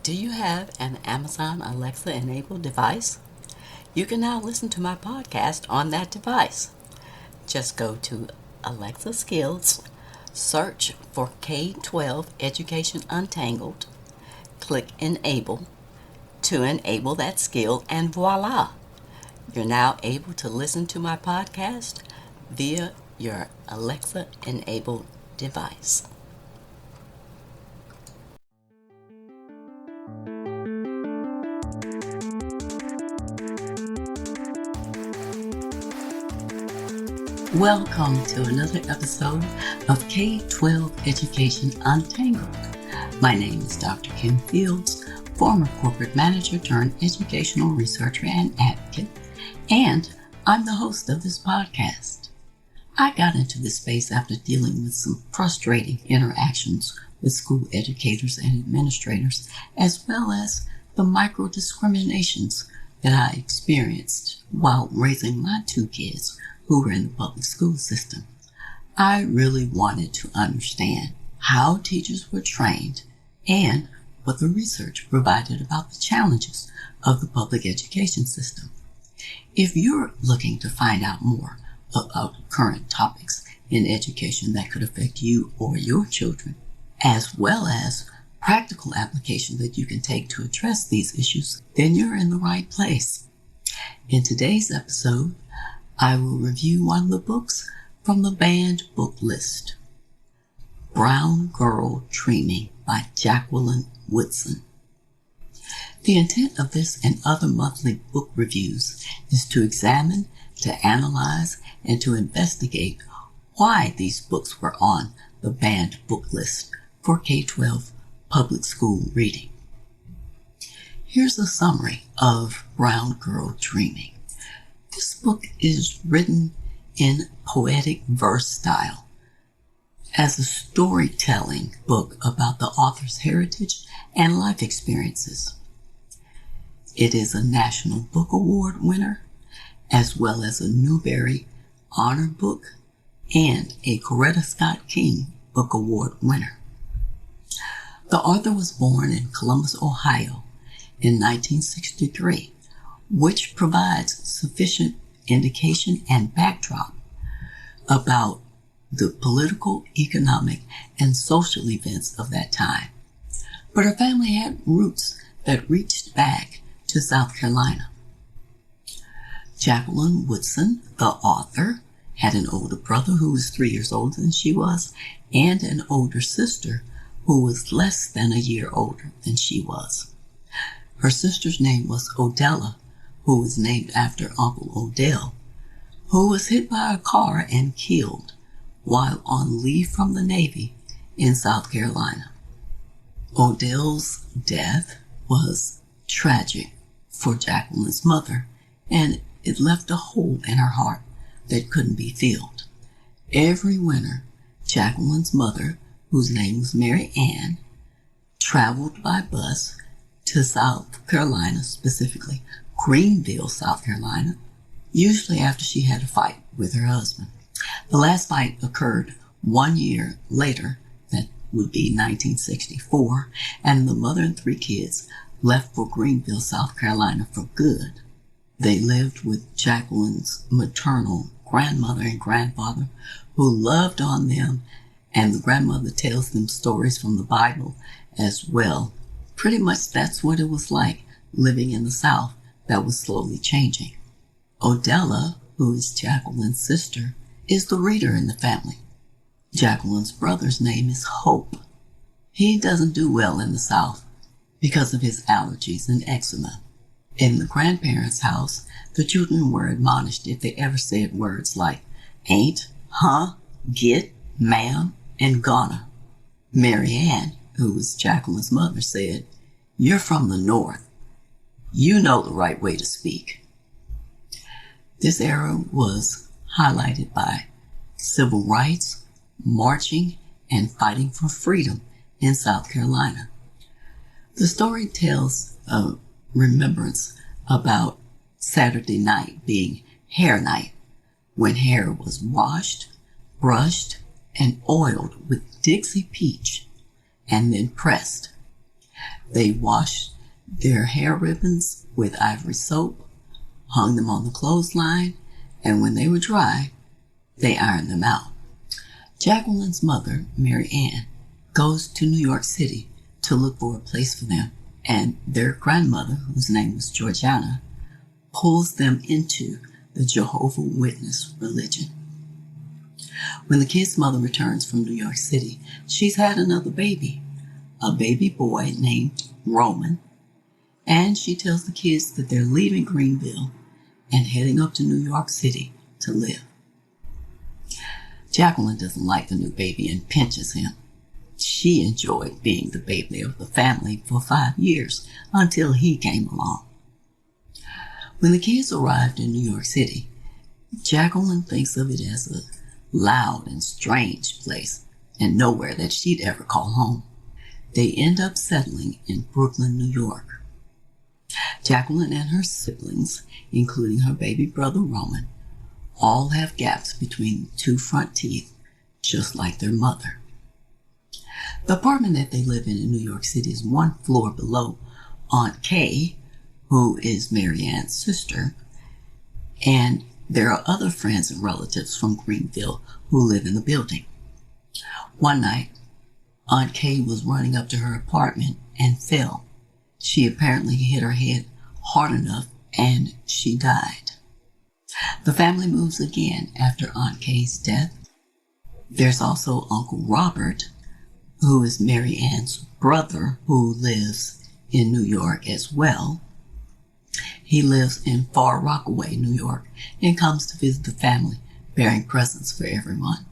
Do you have an Amazon Alexa enabled device? You can now listen to my podcast on that device. Just go to Alexa Skills, search for K-12 Education Untangled, click Enable to enable that skill, and voila! You're now able to listen to my podcast via your Alexa enabled device. Welcome to another episode of K-12 Education Untangled. My name is Dr. Kim Fields, former corporate manager turned educational researcher and advocate, and I'm the host of this podcast. I got into this space after dealing with some frustrating interactions with school educators and administrators, as well as the micro-discriminations that I experienced while raising my two kids who were in the public school system. I really wanted to understand how teachers were trained and what the research provided about the challenges of the public education system. If you're looking to find out more about current topics in education that could affect you or your children, as well as practical application that you can take to address these issues, then you're in the right place. In today's episode, I will review one of the books from the banned book list, Brown Girl Dreaming by Jacqueline Woodson. The intent of this and other monthly book reviews is to examine, to analyze, and to investigate why these books were on the banned book list for K-12 public school reading. Here's a summary of Brown Girl Dreaming. This book is written in poetic verse style as a storytelling book about the author's heritage and life experiences. It is a National Book Award winner, as well as a Newbery Honor Book and a Coretta Scott King Book Award winner. The author was born in Columbus, Ohio in 1963, which provides sufficient indication and backdrop about the political, economic, and social events of that time. But her family had roots that reached back to South Carolina. Jacqueline Woodson, the author, had an older brother who was 3 years older than she was, and an older sister who was less than a year older than she was. Her sister's name was Odella, who was named after Uncle Odell, who was hit by a car and killed while on leave from the Navy in South Carolina. Odell's death was tragic for Jacqueline's mother, and it left a hole in her heart that couldn't be filled. Every winter, Jacqueline's mother, whose name was Mary Ann, traveled by bus to South Carolina, specifically Greenville, South Carolina, usually after she had a fight with her husband. The last fight occurred 1 year later, that would be 1964, and the mother and 3 kids left for Greenville, South Carolina for good. They lived with Jacqueline's maternal grandmother and grandfather, who loved on them, and the grandmother tells them stories from the Bible as well. Pretty much that's what it was like living in the South that was slowly changing. Odella, who is Jacqueline's sister, is the reader in the family. Jacqueline's brother's name is Hope. He doesn't do well in the South because of his allergies and eczema. In the grandparents' house, the children were admonished if they ever said words like ain't, huh, get, ma'am, and gonna. Mary Ann, who was Jacqueline's mother, said, "You're from the North. You know the right way to speak." This era was highlighted by civil rights, marching, and fighting for freedom in South Carolina. The story tells a remembrance about Saturday night being hair night, when hair was washed, brushed, and oiled with Dixie peach and then pressed. They washed their hair ribbons with ivory soap, hung them on the clothesline, and when they were dry, they ironed them out. Jacqueline's mother, Mary Ann, goes to New York City to look for a place for them, and their grandmother, whose name was Georgiana, pulls them into the Jehovah's Witness religion. When the kid's mother returns from New York City, she's had another baby, a baby boy named Roman, and she tells the kids that they're leaving Greenville and heading up to New York City to live. Jacqueline doesn't like the new baby and pinches him. She enjoyed being the baby of the family for 5 years until he came along. When the kids arrived in New York City, Jacqueline thinks of it as a loud and strange place and nowhere that she'd ever call home. They end up settling in Brooklyn, New York. Jacqueline and her siblings, including her baby brother Roman, all have gaps between 2 front teeth, just like their mother. The apartment that they live in New York City is 1 floor below Aunt Kay, who is Mary Ann's sister, and there are other friends and relatives from Greenville who live in the building. One night, Aunt Kay was running up to her apartment and fell. She apparently hit her head hard enough and she died. The family moves again after Aunt Kay's death. There's also Uncle Robert, who is Mary Ann's brother, who lives in New York as well. He lives in Far Rockaway, New York, and comes to visit the family, bearing presents for everyone.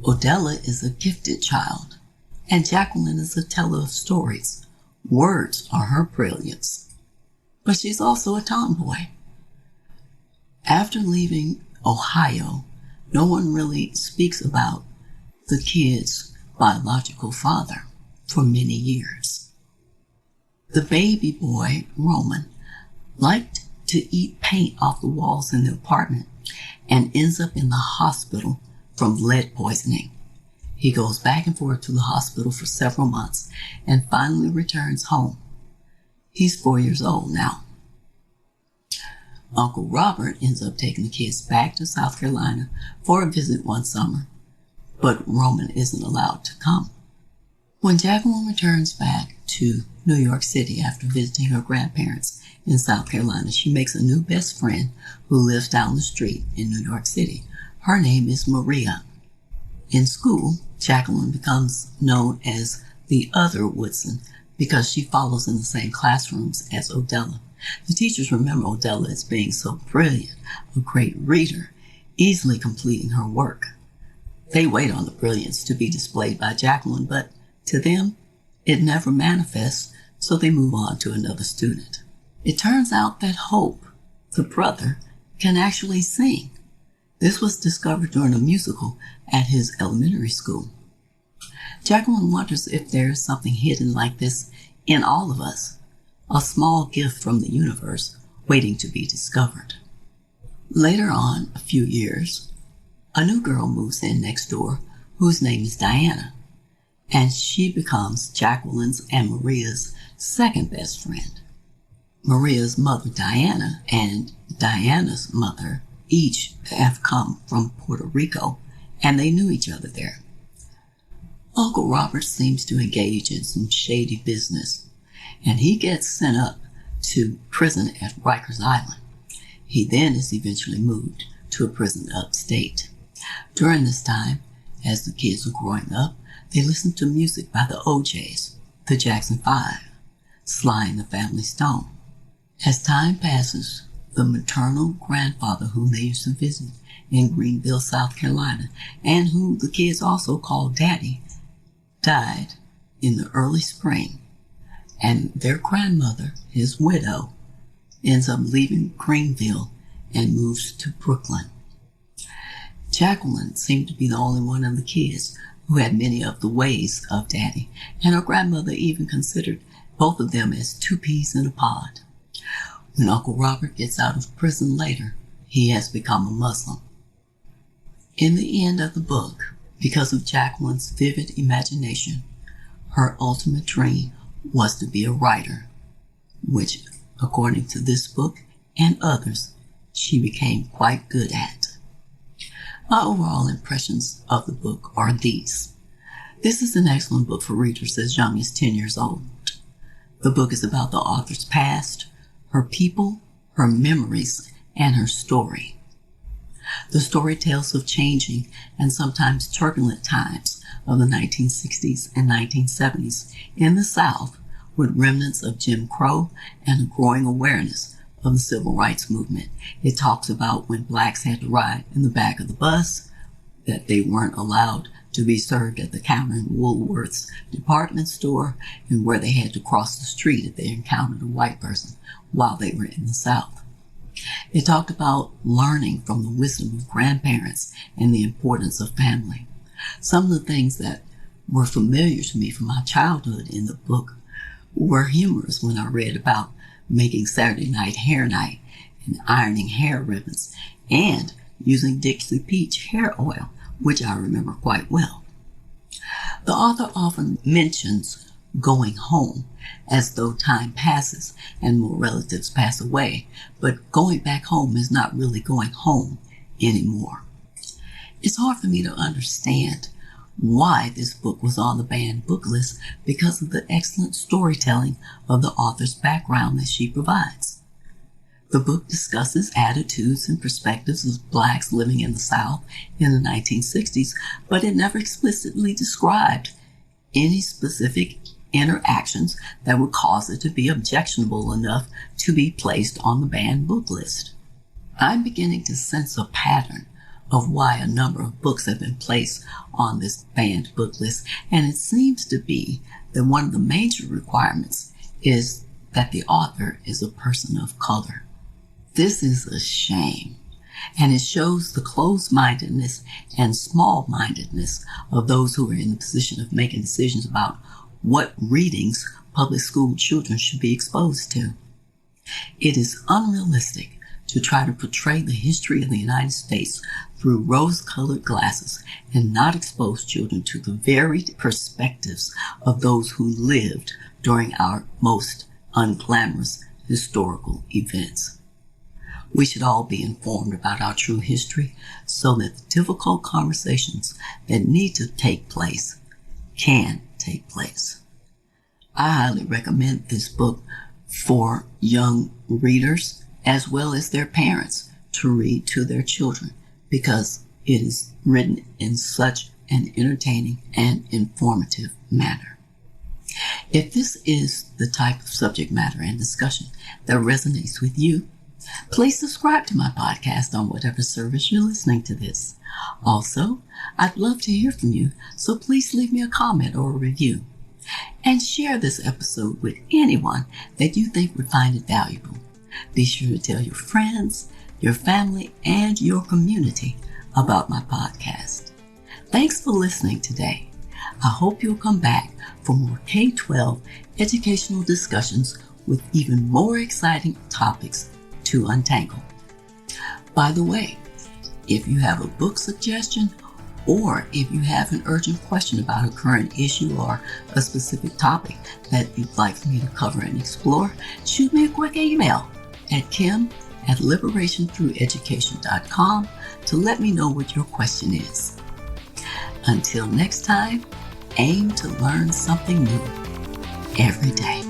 Odella is a gifted child, and Jacqueline is a teller of stories. Words are her brilliance. But she's also a tomboy. After leaving Ohio, no one really speaks about the kid's biological father for many years. The baby boy, Roman, liked to eat paint off the walls in the apartment and ends up in the hospital from lead poisoning. He goes back and forth to the hospital for several months and finally returns home. He's 4 years old now. Uncle Robert ends up taking the kids back to South Carolina for a visit one summer, but Roman isn't allowed to come. When Jacqueline returns back to New York City after visiting her grandparents in South Carolina, she makes a new best friend who lives down the street in New York City. Her name is Maria. In school, Jacqueline becomes known as the other Woodson because she follows in the same classrooms as Odella. The teachers remember Odella as being so brilliant, a great reader, easily completing her work. They wait on the brilliance to be displayed by Jacqueline, but to them, it never manifests, so they move on to another student. It turns out that Hope, the brother, can actually sing. This was discovered during a musical at his elementary school. Jacqueline wonders if there is something hidden like this in all of us, a small gift from the universe waiting to be discovered. Later on, a few years, a new girl moves in next door whose name is Diana, and she becomes Jacqueline's and Maria's second best friend. Maria's mother, Diana, and Diana's mother each have come from Puerto Rico, and they knew each other there. Uncle Robert seems to engage in some shady business, and he gets sent up to prison at Rikers Island. He then is eventually moved to a prison upstate. During this time, as the kids are growing up, they listen to music by the OJs, the Jackson 5, Sly and the Family Stone. As time passes, the maternal grandfather whom they used to visit in Greenville, South Carolina, and who the kids also called Daddy, died in the early spring, and their grandmother, his widow, ends up leaving Greenville and moves to Brooklyn. Jacqueline seemed to be the only one of the kids who had many of the ways of Daddy, and her grandmother even considered both of them as 2 peas in a pod. When Uncle Robert gets out of prison later, he has become a Muslim. In the end of the book, because of Jacqueline's vivid imagination, Her ultimate dream was to be a writer, which, according to this book and others, she became quite good at. My overall impressions of the book are these. This is an excellent book for readers as young as 10 years old. The book is about the author's past, her people, her memories, and her story. The story tells of changing and sometimes turbulent times of the 1960s and 1970s in the South, with remnants of Jim Crow and a growing awareness of the civil rights movement. It talks about when blacks had to ride in the back of the bus, that they weren't allowed to be served at the counter in Woolworth's department store, and where they had to cross the street if they encountered a white person while they were in the South. It talked about learning from the wisdom of grandparents and the importance of family. Some of the things that were familiar to me from my childhood in the book were humorous when I read about making Saturday night hair night and ironing hair ribbons and using Dixie Peach hair oil, which I remember quite well. The author often mentions going home as though time passes and more relatives pass away, but going back home is not really going home anymore. It's hard for me to understand why this book was on the banned book list because of the excellent storytelling of the author's background that she provides. The book discusses attitudes and perspectives of blacks living in the South in the 1960s, but it never explicitly described any specific interactions that would cause it to be objectionable enough to be placed on the banned book list. I'm beginning to sense a pattern of why a number of books have been placed on this banned book list, and it seems to be that one of the major requirements is that the author is a person of color. This is a shame, and it shows the closed-mindedness and small-mindedness of those who are in the position of making decisions about what readings public school children should be exposed to. It is unrealistic to try to portray the history of the United States through rose-colored glasses and not expose children to the varied perspectives of those who lived during our most unglamorous historical events. We should all be informed about our true history so that the difficult conversations that need to take place can take place. I highly recommend this book for young readers as well as their parents to read to their children because it is written in such an entertaining and informative manner. If this is the type of subject matter and discussion that resonates with you, please subscribe to my podcast on whatever service you're listening to this. Also, I'd love to hear from you, so please leave me a comment or a review. And share this episode with anyone that you think would find it valuable. Be sure to tell your friends, your family, and your community about my podcast. Thanks for listening today. I hope you'll come back for more K-12 educational discussions with even more exciting topics to untangle. By the way, if you have a book suggestion or if you have an urgent question about a current issue or a specific topic that you'd like for me to cover and explore, shoot me a quick email at kim@liberationthrougheducation.com to let me know what your question is. Until next time, aim to learn something new every day.